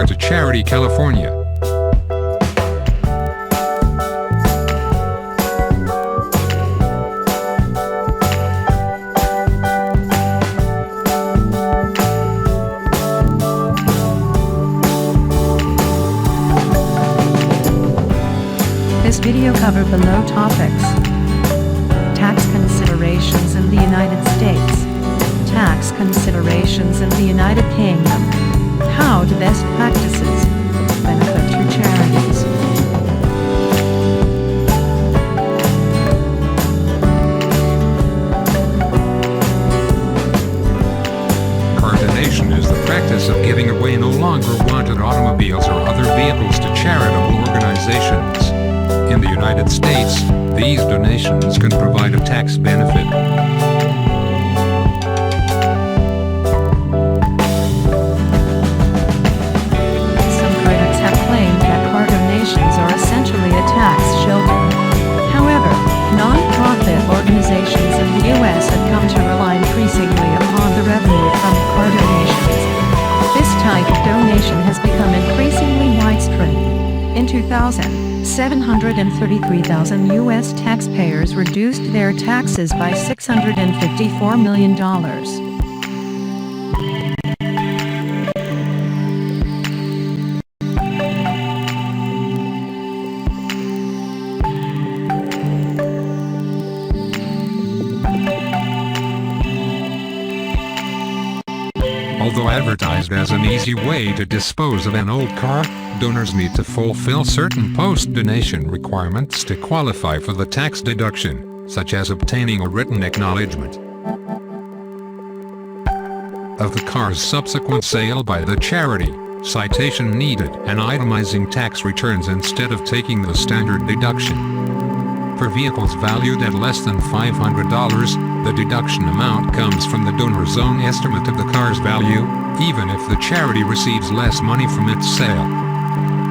to Charity, California. This video covered below topics: tax considerations in the United States, tax considerations in the United Kingdom, how do best practices benefit your charities. Car donation is the practice of giving away no longer wanted automobiles or other vehicles to charitable organizations. In the United States, these donations can provide a tax benefit. Some critics have claimed that car donations are essentially a tax shelter. However, non-profit organizations in the U.S. have come to rely increasingly upon the revenue from car donations. This type of donation has become increasingly widespread. In 2000, 733,000 U.S. taxpayers reduced their taxes by $654 million. Although advertised as an easy way to dispose of an old car, donors need to fulfill certain post-donation requirements to qualify for the tax deduction, such as obtaining a written acknowledgement of the car's subsequent sale by the charity, citation needed, and itemizing tax returns instead of taking the standard deduction. For vehicles valued at less than $500, the deduction amount comes from the donor's own estimate of the car's value, even if the charity receives less money from its sale.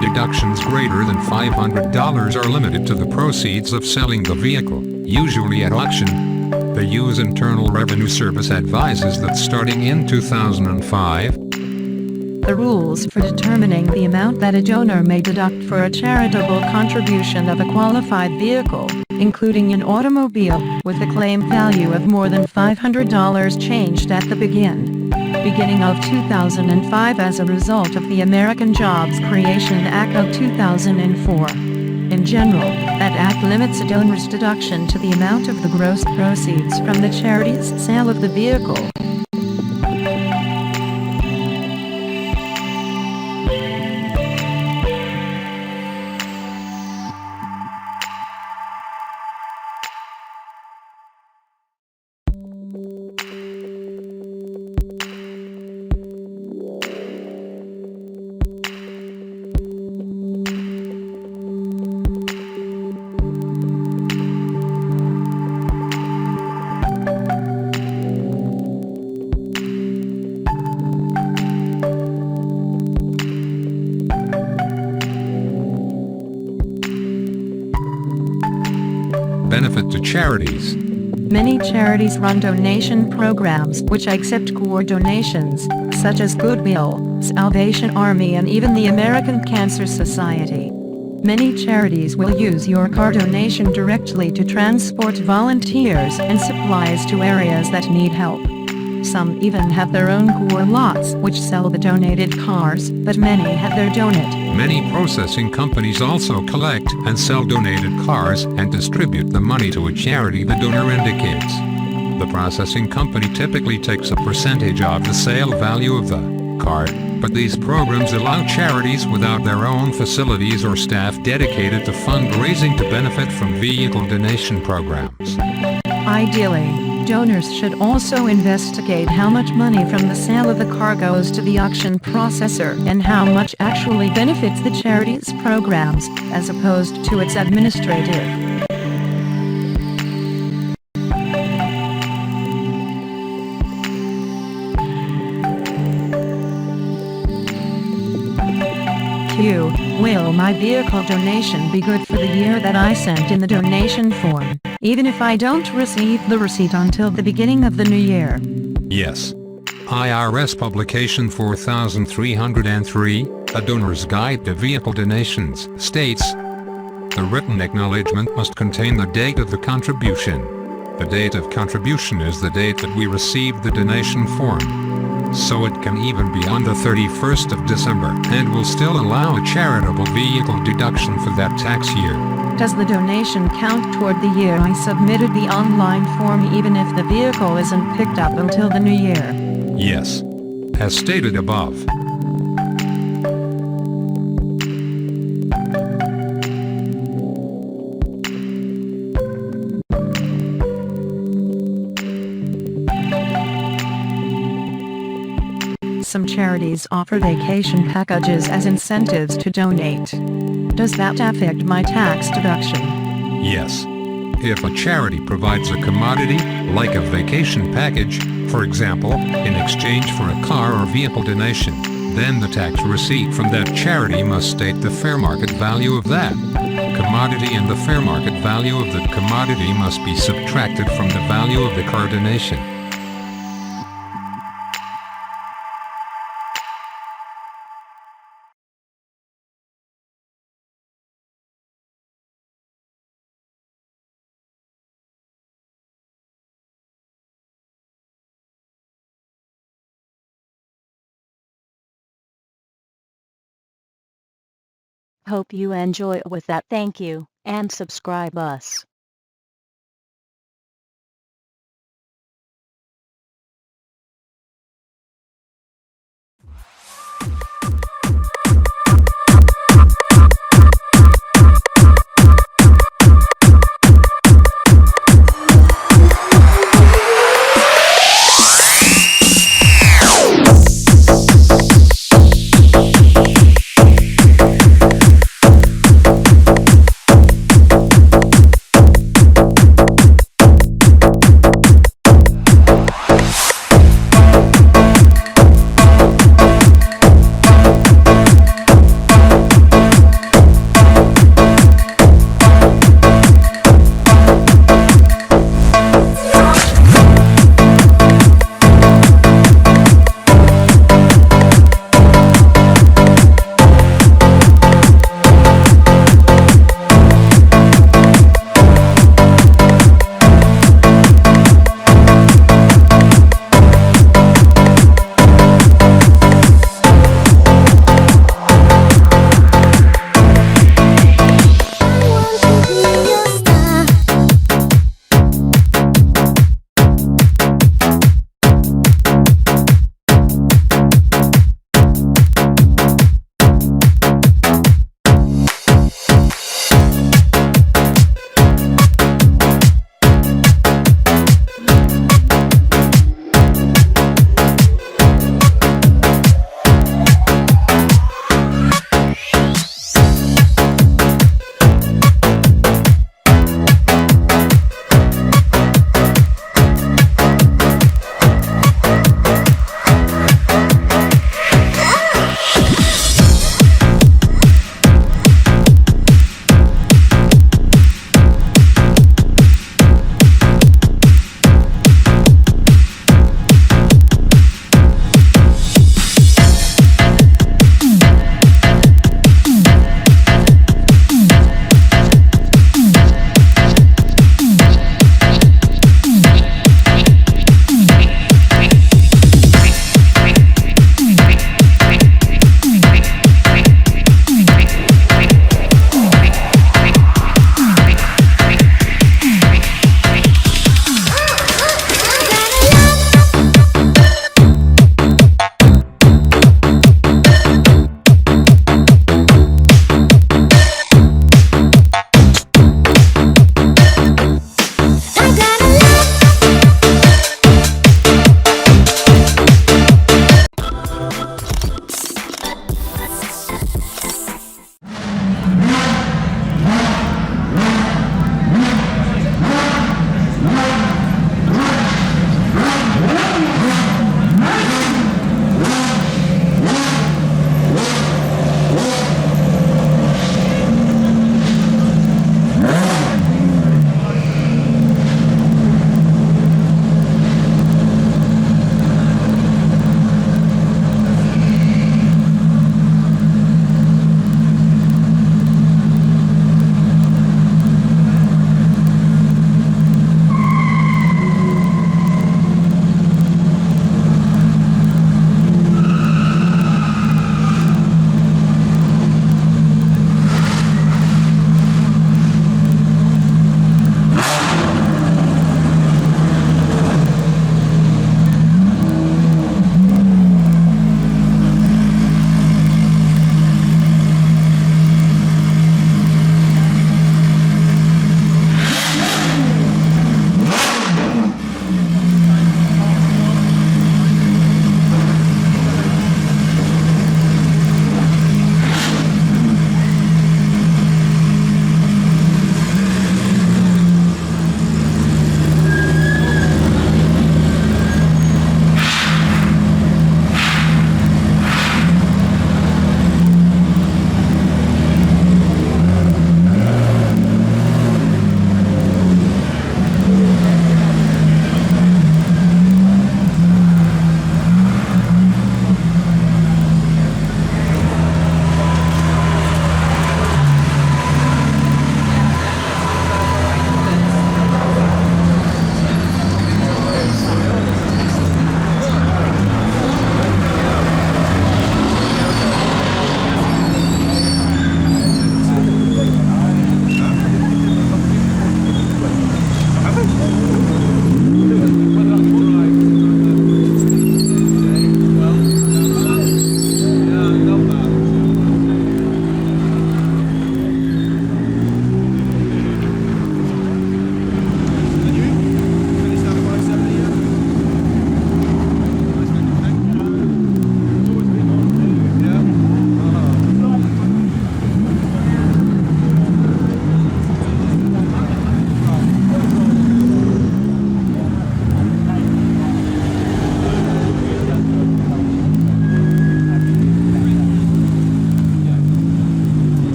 Deductions greater than $500 are limited to the proceeds of selling the vehicle, usually at auction. The U.S. Internal Revenue Service advises that starting in 2005, the rules for determining the amount that a donor may deduct for a charitable contribution of a qualified vehicle, including an automobile with a claim value of more than $500, changed at the beginning of 2005 as a result of the American Jobs Creation Act of 2004. In general, that act limits a donor's deduction to the amount of the gross proceeds from the charity's sale of the vehicle. benefit to charities. Many charities run donation programs which accept core donations, such as Goodwill, Salvation Army, and even the American Cancer Society. Many charities will use your car donation directly to transport volunteers and supplies to areas that need help. Some even have their own core lots which sell the donated cars, but many have their donate. Many processing companies also collect and sell donated cars and distribute the money to a charity the donor indicates. The processing company typically takes a percentage of the sale value of the car, but these programs allow charities without their own facilities or staff dedicated to fundraising to benefit from vehicle donation programs. Ideally, donors should also investigate how much money from the sale of the car goes to the auction processor and how much actually benefits the charity's programs, as opposed to its administrative. Q. Will my vehicle donation be good for the year that I sent in the donation form, even if I don't receive the receipt until the beginning of the new year? Yes. IRS Publication 4303, A donor's guide to vehicle donations states, the written acknowledgement must contain the date of the contribution. The date of contribution is the date that we received the donation form. So it can even be on the 31st of December and will still allow a charitable vehicle deduction for that tax year. Does the donation count toward the year I submitted the online form even if the vehicle isn't picked up until the new year? Yes. As stated above. Some charities offer vacation packages as incentives to donate. Does that affect my tax deduction? Yes. If a charity provides a commodity, like a vacation package, for example, in exchange for a car or vehicle donation, then the tax receipt from that charity must state the fair market value of that commodity, and the fair market value of the commodity must be subtracted from the value of the car donation. Hope you enjoy with that. Thank you, and subscribe us.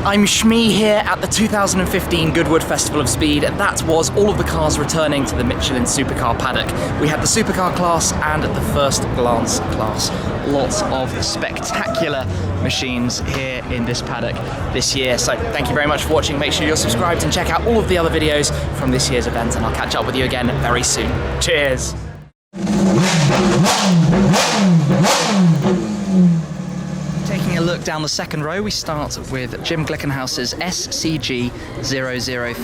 I'm Shmee here at the 2015 Goodwood Festival of Speed. That was all of the cars returning to the Michelin Supercar paddock. We had the Supercar class and the first glance class. Lots of spectacular machines here in this paddock this year. So thank you very much for watching. Make sure you're subscribed and check out all of the other videos from this year's event, and I'll catch up with you again very soon. Cheers! Taking a look down the second row, we start with Jim Glickenhaus's SCG-003.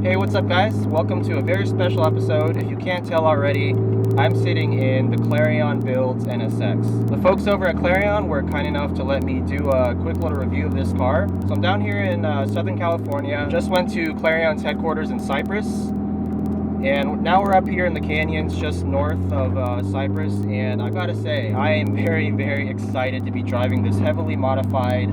Hey, what's up guys? Welcome to a very special episode. If you can't tell already, I'm sitting in the Clarion Builds NSX. The folks over at Clarion were kind enough to let me do a quick little review of this car. So I'm down here in Southern California. Just went to Clarion's headquarters in Cypress. And now we're up here in the canyons just north of Cypress. And I gotta say, I am very, very excited to be driving this heavily modified,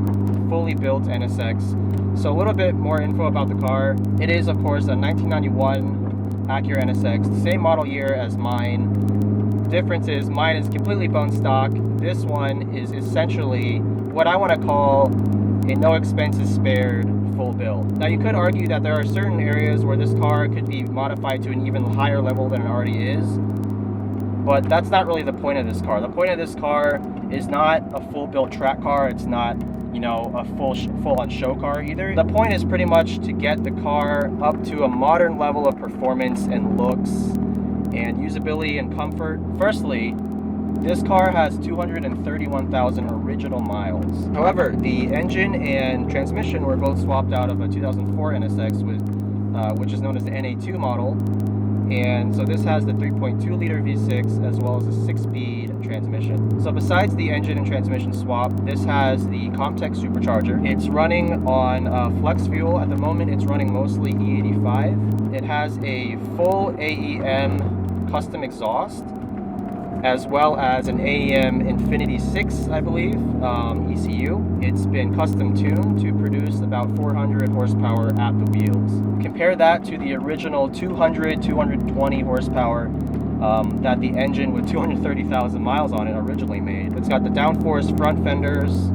fully built NSX. So a little bit more info about the car. It is, of course, a 1991 Acura NSX, the same model year as mine. The difference is mine is completely bone stock. This one is essentially what I want to call a no expenses spared full build. Now you could argue that there are certain areas where this car could be modified to an even higher level than it already is, but that's not really the point of this car. The point of this car is not a full built track car. It's not, you know, a full-on show car either. The point is pretty much to get the car up to a modern level of performance and looks and usability and comfort. Firstly, this car has 231,000 original miles. However, the engine and transmission were both swapped out of a 2004 NSX, which is known as the NA2 model. And so this has the 3.2 liter V6 as well as a 6-speed transmission. So besides the engine and transmission swap, this has the Comtech supercharger. It's running on flex fuel. At the moment it's running mostly E85. It has a full AEM custom exhaust as well as an AEM Infinity 6, I believe, ECU. It's been custom tuned to produce about 400 horsepower at the wheels. Compare that to the original 220 horsepower that the engine with 230,000 miles on it originally made. It's got the downforce front fenders,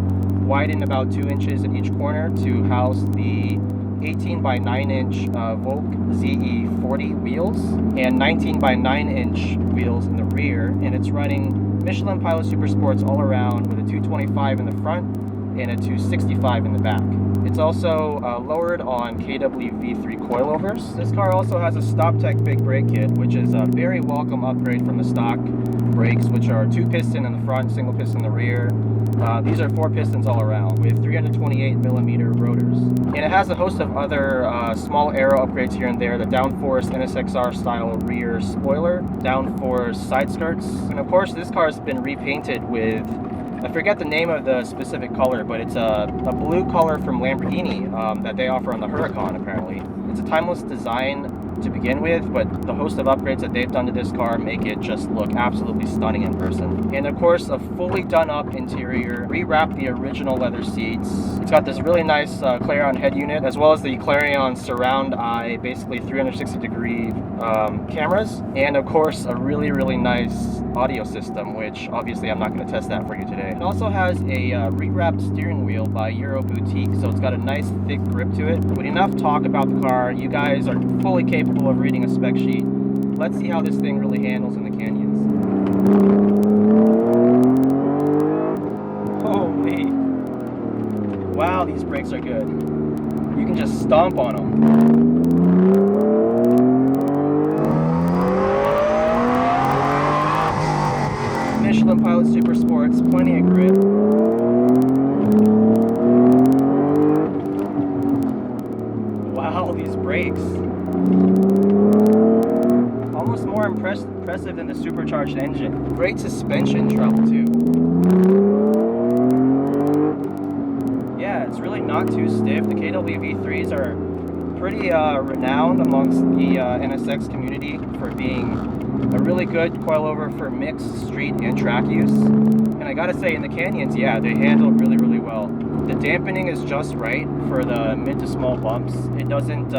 widened about 2 inches at each corner to house the 18 by 9 inch Volk ZE40 wheels and 19 by 9 inch wheels in the rear, and it's running Michelin Pilot Super Sports all around with a 225 in the front and a 265 in the back. It's also lowered on KWV3 coilovers. This car also has a StopTech big brake kit, which is a very welcome upgrade from the stock brakes, which are 2 piston in the front, single piston in the rear. These are 4 pistons all around with 328 millimeter rotors. And it has a host of other small aero upgrades here and there. The downforce NSXR style rear spoiler, downforce side skirts, and of course this car has been repainted with, I forget the name of the specific color, but it's a blue color from Lamborghini that they offer on the Huracan apparently. It's a timeless design to begin with, but the host of upgrades that they've done to this car make it just look absolutely stunning in person. And of course, a fully done up interior, rewrapped the original leather seats. It's got this really nice Clarion head unit, as well as the Clarion surround eye, basically 360 degree cameras, and of course a really, really nice audio system, which obviously I'm not going to test that for you today. It also has a rewrapped steering wheel by Euro Boutique, so it's got a nice thick grip to it. With enough talk about the car, you guys are fully capable of reading a spec sheet. Let's see how this thing really handles in the canyons. Holy! Wow, these brakes are good. You can just stomp on them. Michelin Pilot Super Sports, plenty of grip. Wow, these brakes. Almost more impressive than the supercharged engine. Great suspension trouble too. Yeah, it's really not too stiff. The KWV3s are pretty renowned amongst the NSX community for being A really good coilover for mixed street and track use. And I gotta say, in the canyons, yeah, they handle really, really well. The dampening is just right for the mid to small bumps. It doesn't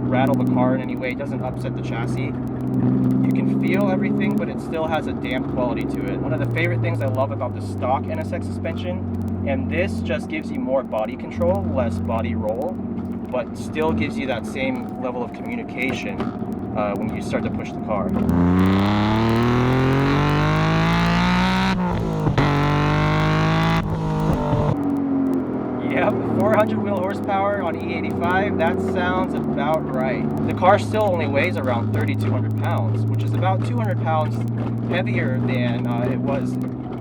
rattle the car in any way. It doesn't upset the chassis. You can feel everything, but it still has a damp quality to it. One of the favorite things I love about the stock NSX suspension, and this just gives you more body control, less body roll, but still gives you that same level of communication when you start to push the car. Yep, 400 wheel horsepower on E85, that sounds about right. The car still only weighs around 3,200 pounds, which is about 200 pounds heavier than it was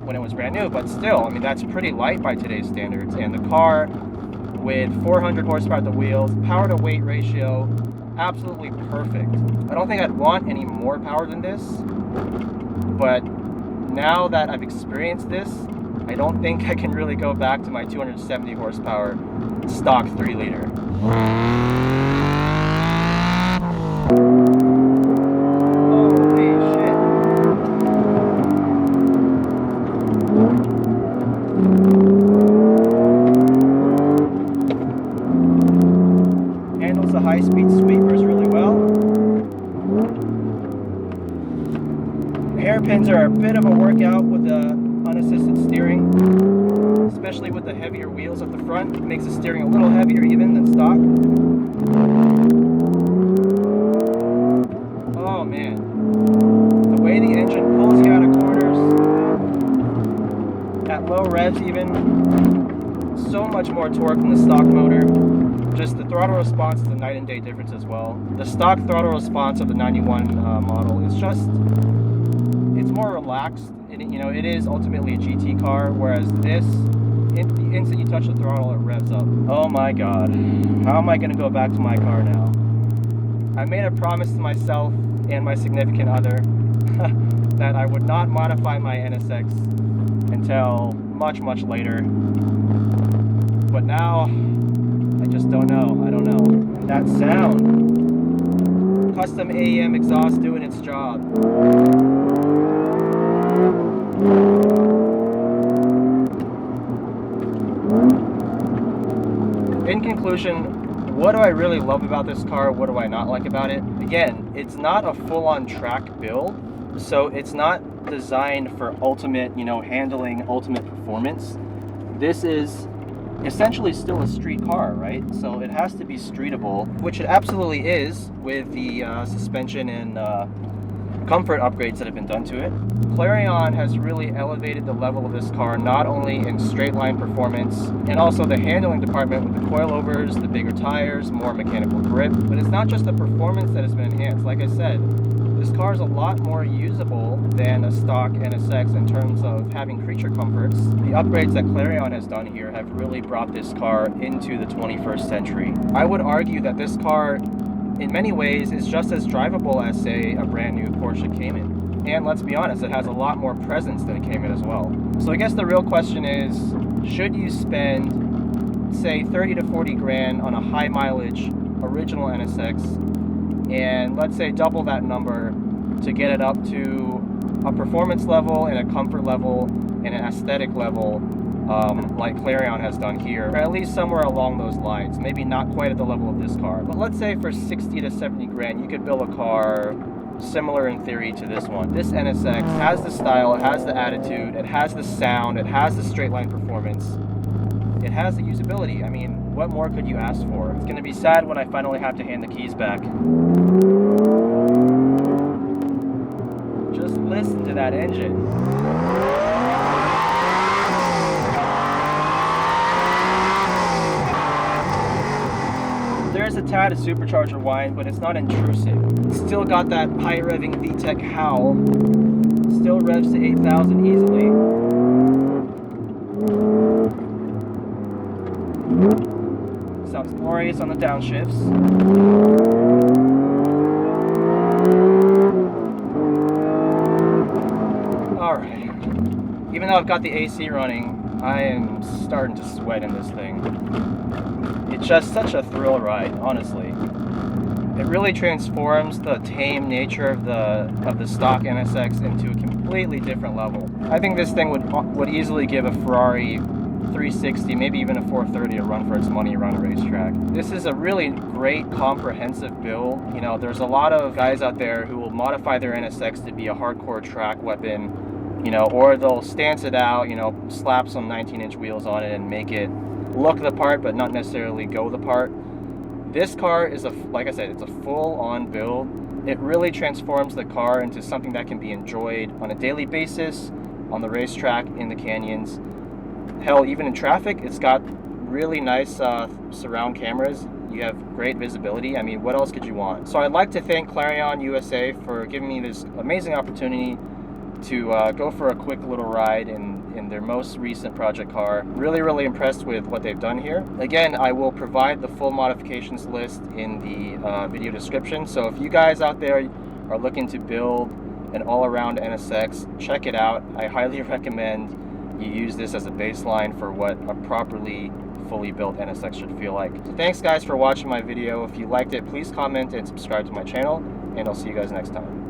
when it was brand new, but still, I mean, that's pretty light by today's standards. And the car with 400 horsepower at the wheels, power to weight ratio, absolutely perfect. I don't think I'd want any more power than this, but now that I've experienced this, I don't think I can really go back to my 270 horsepower stock 3-liter. Holy shit. Handles the high-speed sweepers really well. Hairpins are a bit of a workout with the unassisted steering, especially with the heavier wheels at the front. It makes the steering a little heavier even than stock. Oh man, the way the engine pulls you out of corners at low revs even, so much more torque than the stock motor. Just the throttle response is a night and day difference as well. The stock throttle response of the 91 model is just, it's more relaxed. It is ultimately a GT car, whereas this, the instant you touch the throttle, it revs up. Oh my god, how am I going to go back to my car now? I made a promise to myself and my significant other that I would not modify my NSX until much, much later. But now, I just don't know. I don't know. And that sound. Custom AEM exhaust doing its job. In conclusion, what do I really love about this car? What do I not like about it? Again, it's not a full-on track build, so it's not designed for ultimate, handling, ultimate performance. This is essentially still a street car, right? So it has to be streetable, which it absolutely is with the suspension and comfort upgrades that have been done to it. Clarion has really elevated the level of this car, not only in straight line performance and also the handling department with the coilovers, the bigger tires, more mechanical grip, but it's not just the performance that has been enhanced. Like I said, this car is a lot more usable than a stock NSX in terms of having creature comforts. The upgrades that Clarion has done here have really brought this car into the 21st century. I would argue that this car in many ways is just as drivable as, say, a brand new Porsche Cayman. And let's be honest, it has a lot more presence than a Cayman as well. So I guess the real question is, should you spend, say, 30 to 40 grand on a high mileage original NSX, and let's say double that number to get it up to a performance level and a comfort level and an aesthetic level like Clarion has done here, or at least somewhere along those lines. Maybe not quite at the level of this car, but let's say for 60 to 70 grand you could build a car similar in theory to this one. This NSX has the style, it has the attitude, it has the sound, it has the straight line performance, it has the usability. I mean, what more could you ask for? It's going to be sad when I finally have to hand the keys back. Just listen to that engine. There's a tad of supercharger whine, but it's not intrusive. It's still got that high revving VTEC howl. Still revs to 8,000 easily. Sounds glorious on the downshifts. Alright. Even though I've got the AC running, I am starting to sweat in this thing. It's just such a thrill ride, honestly. It really transforms the tame nature of the stock NSX into a completely different level. I think this thing would easily give a Ferrari 360, maybe even a 430 a run for its money around a racetrack. This is a really great comprehensive build. You know, there's a lot of guys out there who will modify their NSX to be a hardcore track weapon, you know, or they'll stance it out, you know, slap some 19-inch wheels on it and make it look the part but not necessarily go the part. This car is, like I said, it's a full-on build. It really transforms the car into something that can be enjoyed on a daily basis, on the racetrack, in the canyons. Hell, even in traffic, it's got really nice surround cameras. You have great visibility. I mean, what else could you want? So I'd like to thank Clarion USA for giving me this amazing opportunity to go for a quick little ride in their most recent project car. Really impressed with what they've done here. Again, I will provide the full modifications list in the video description. So if you guys out there are looking to build an all-around NSX, check it out. I highly recommend you use this as a baseline for what a properly fully built NSX should feel like. So thanks guys for watching my video. If you liked it, please comment and subscribe to my channel, and I'll see you guys next time.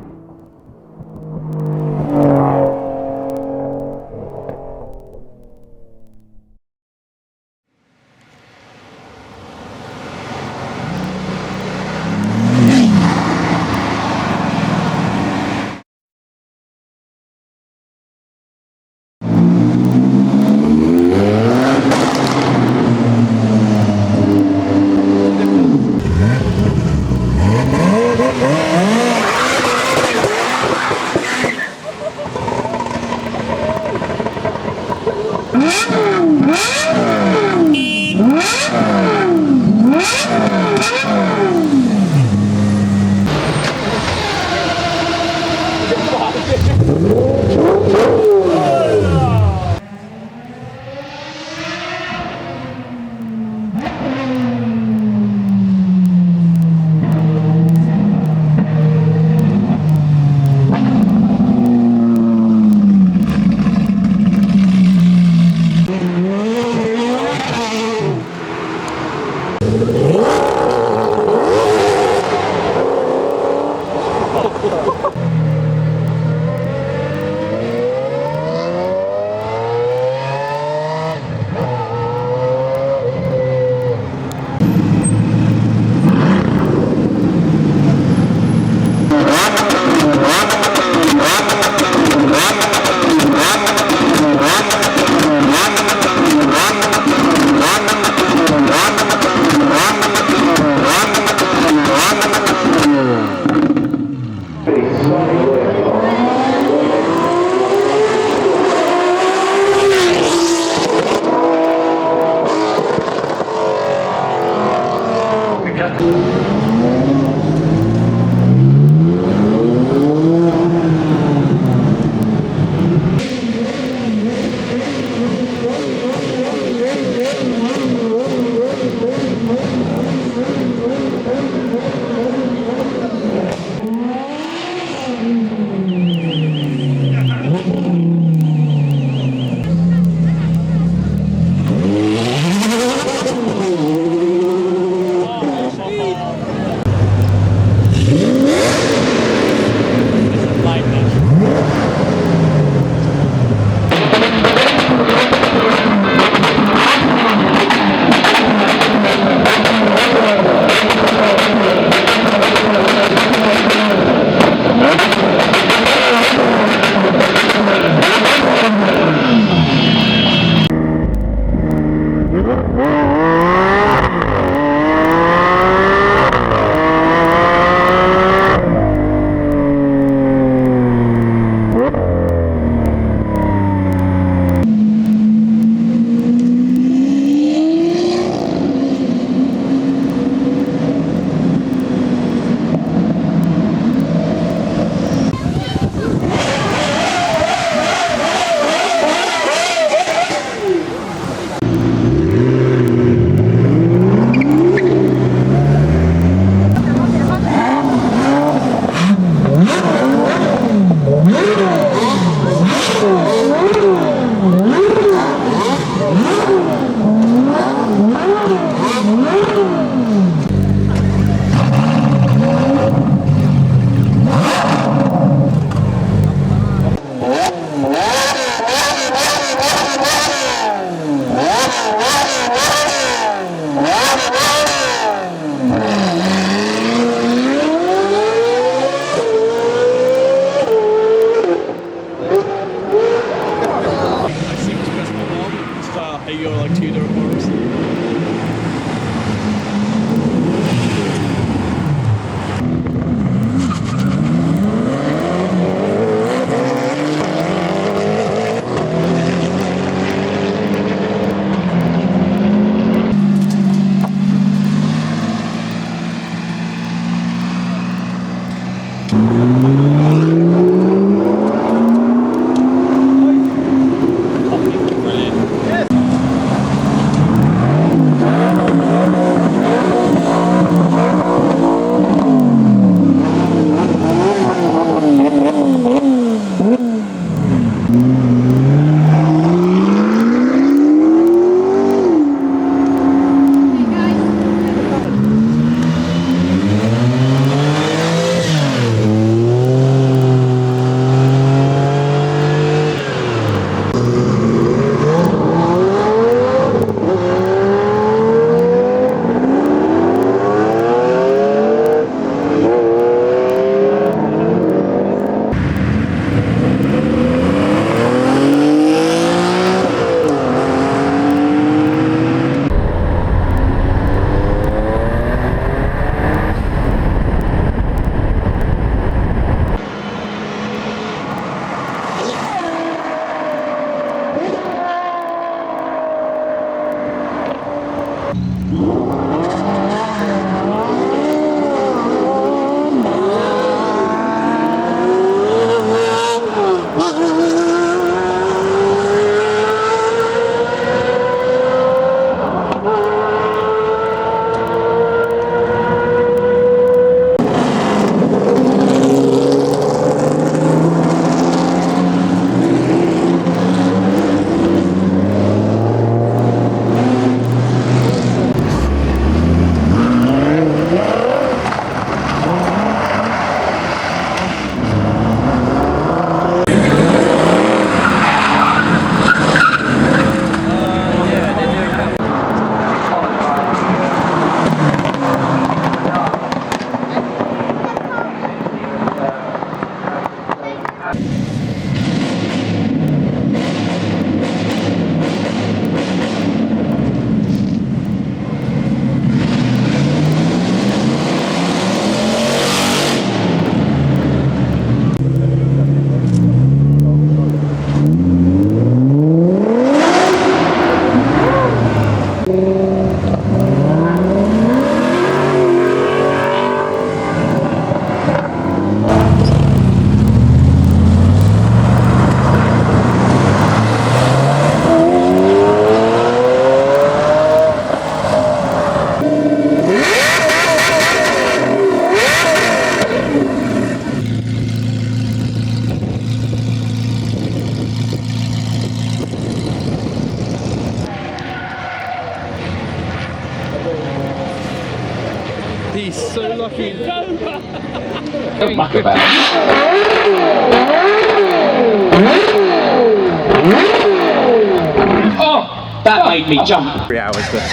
you go like 2 different corners. He's so lucky. Don't muck about. Oh, that made me jump. 3 hours there.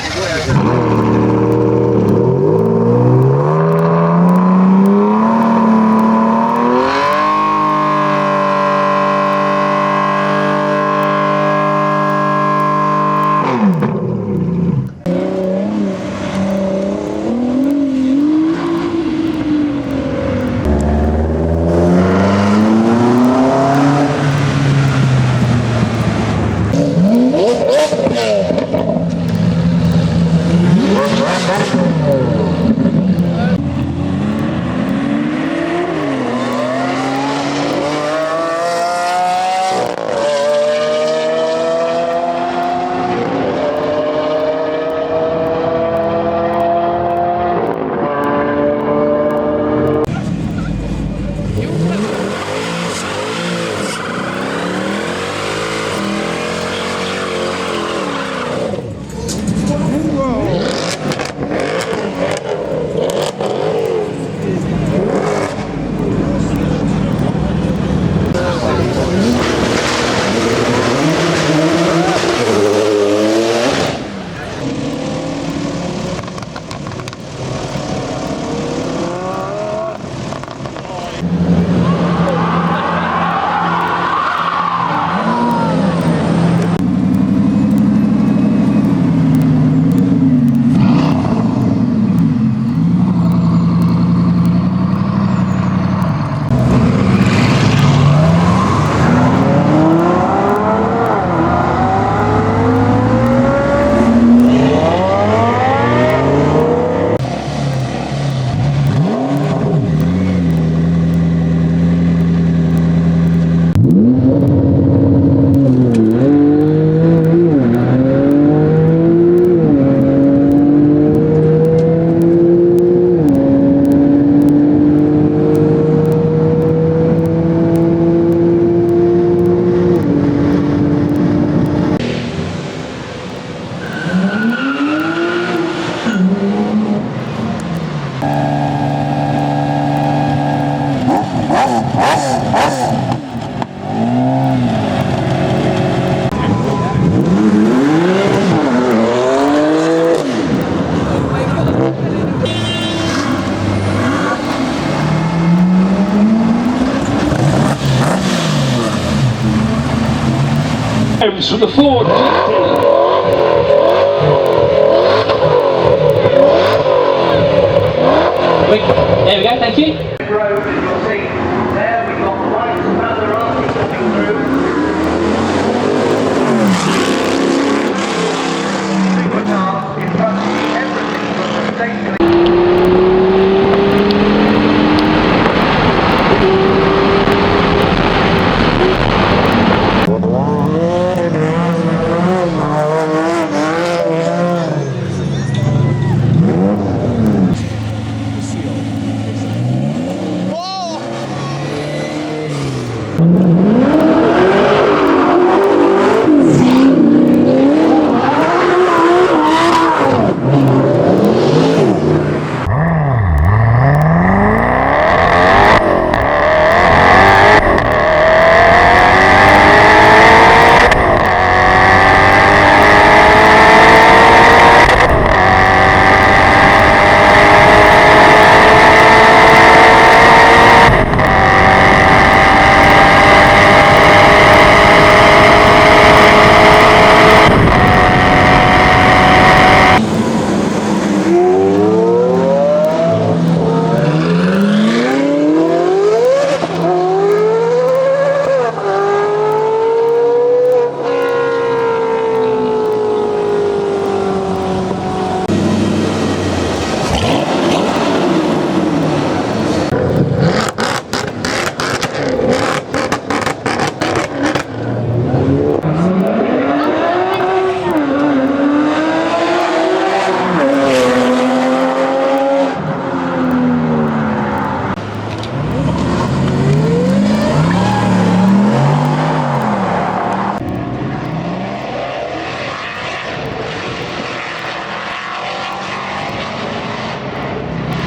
What? for the Ford GT. There we go, thank you. Road, as you'll see there, we've got the lights further on coming through. Supercars in practically everything from the state to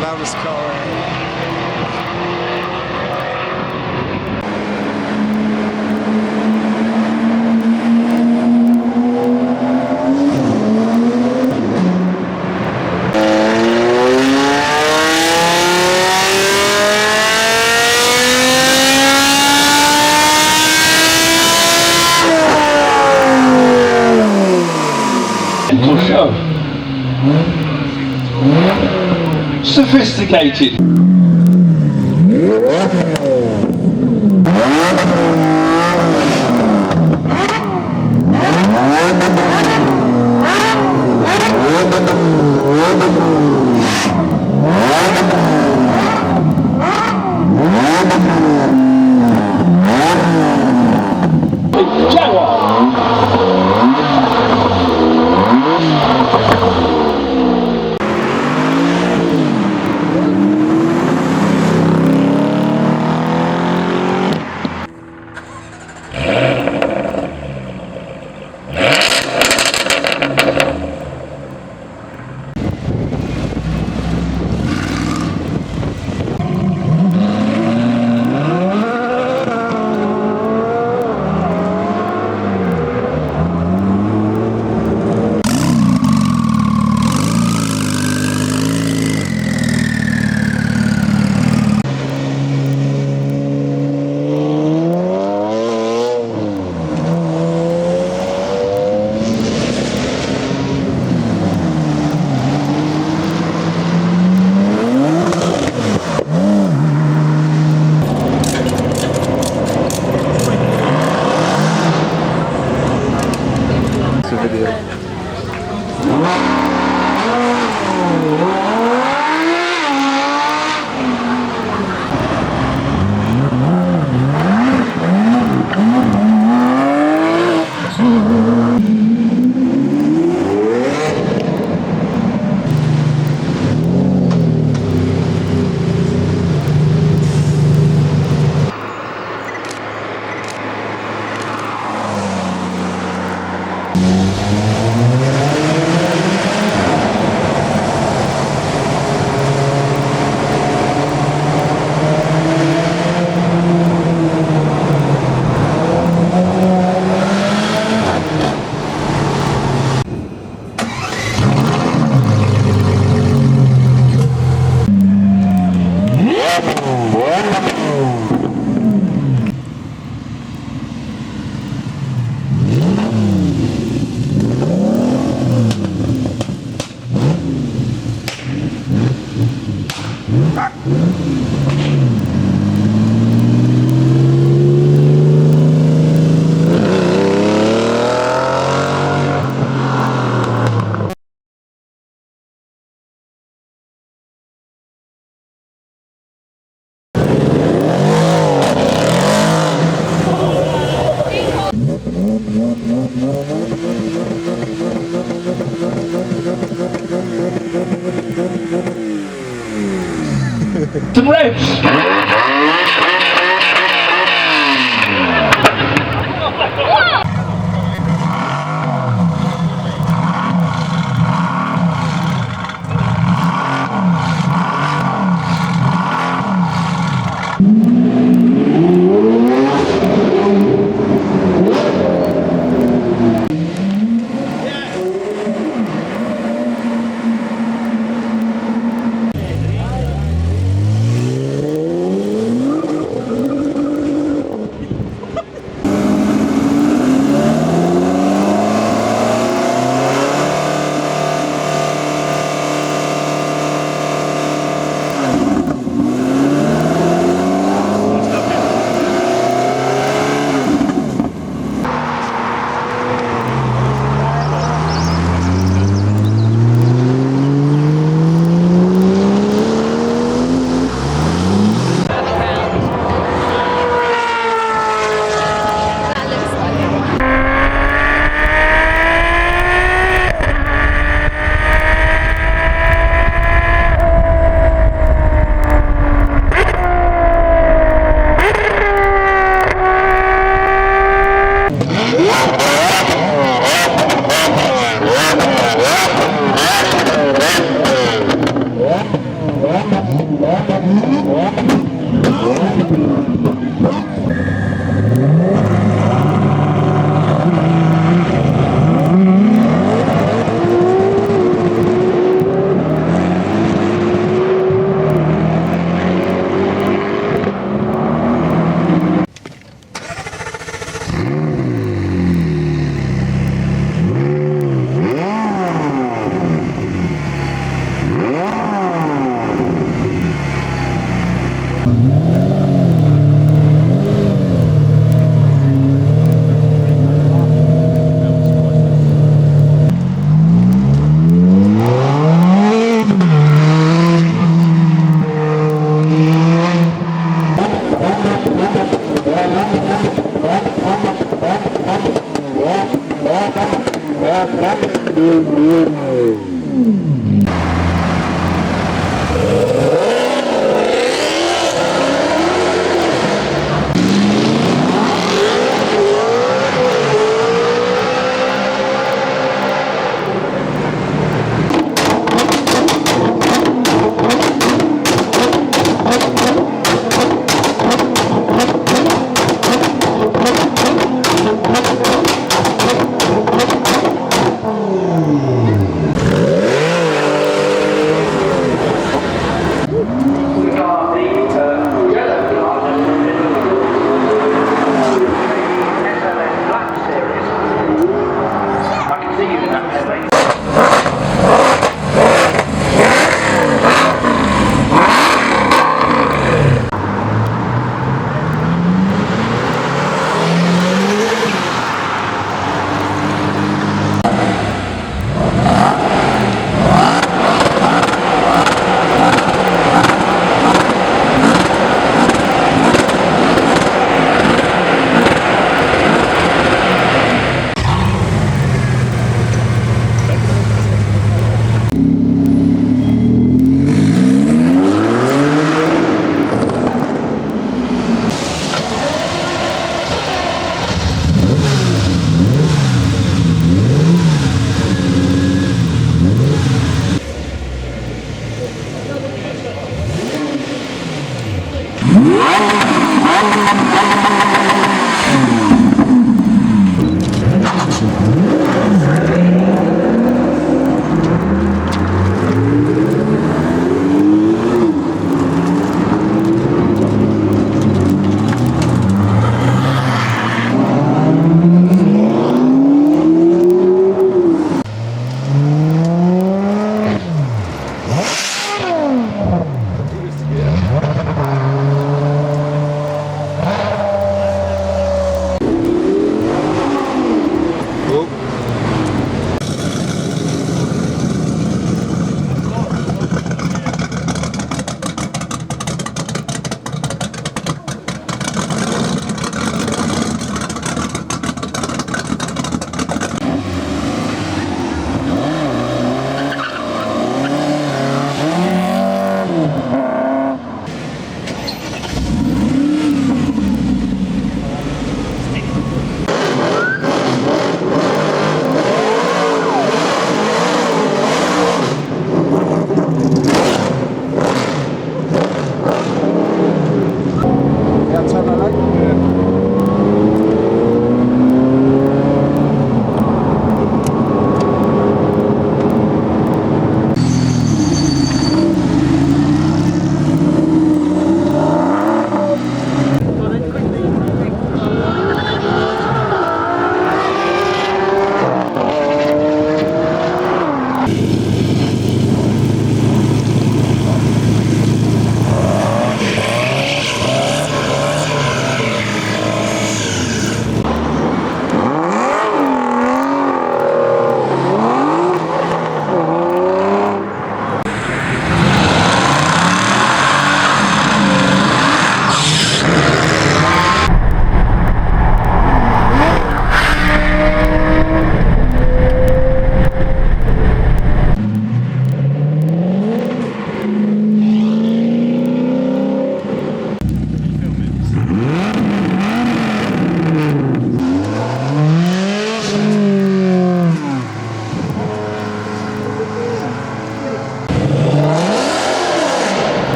Loudest car. Gentle show. Sophisticated. Some revs.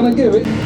gonna give it.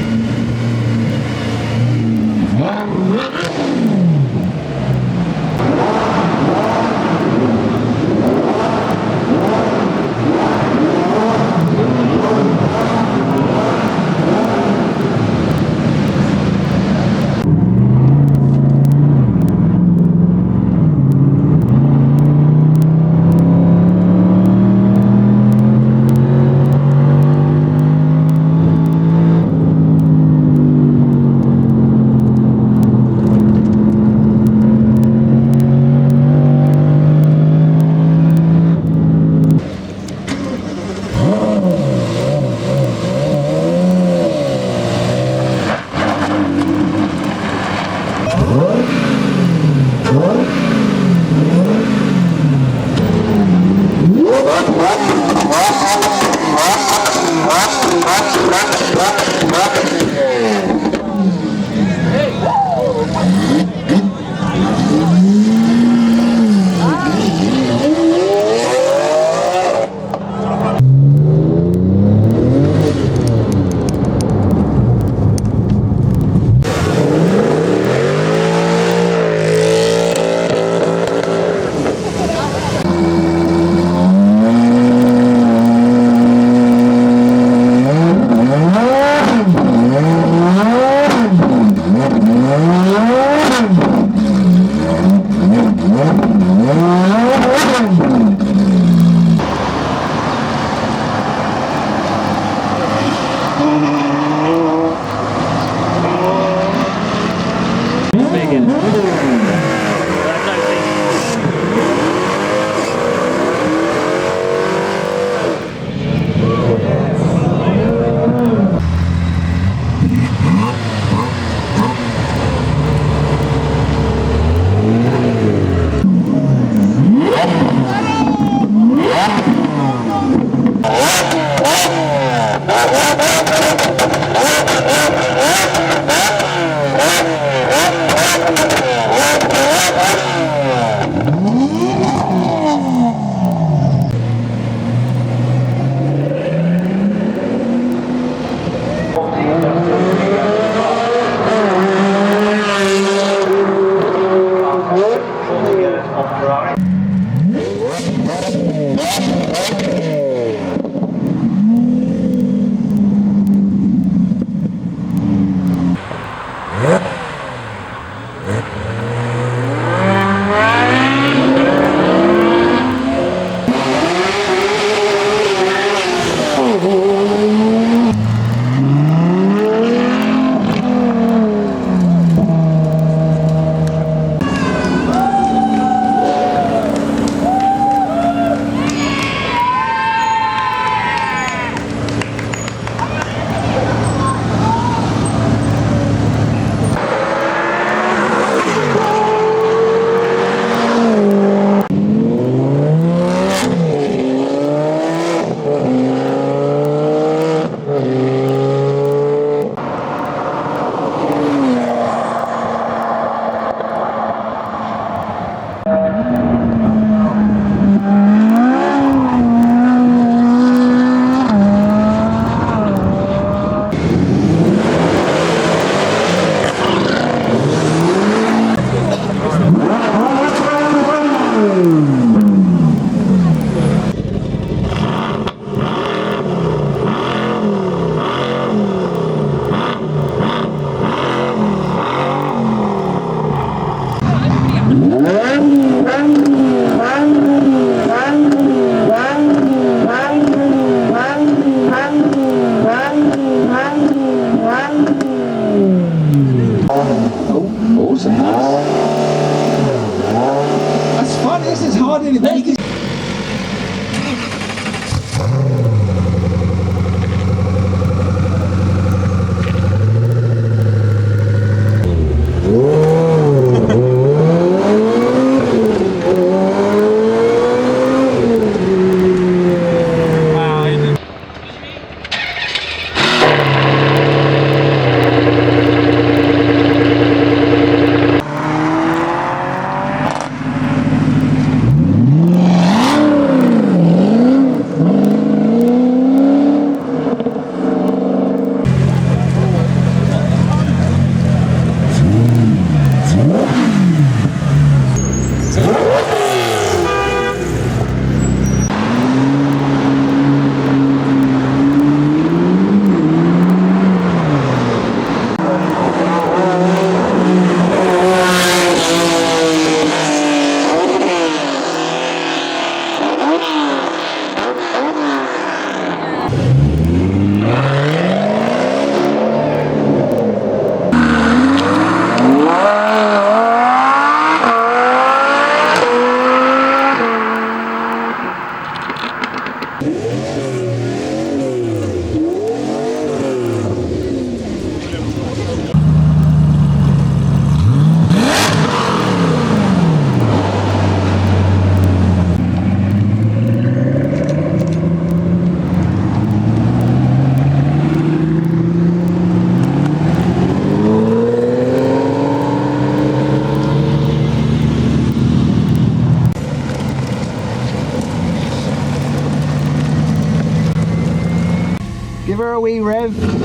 Give her a wee rev.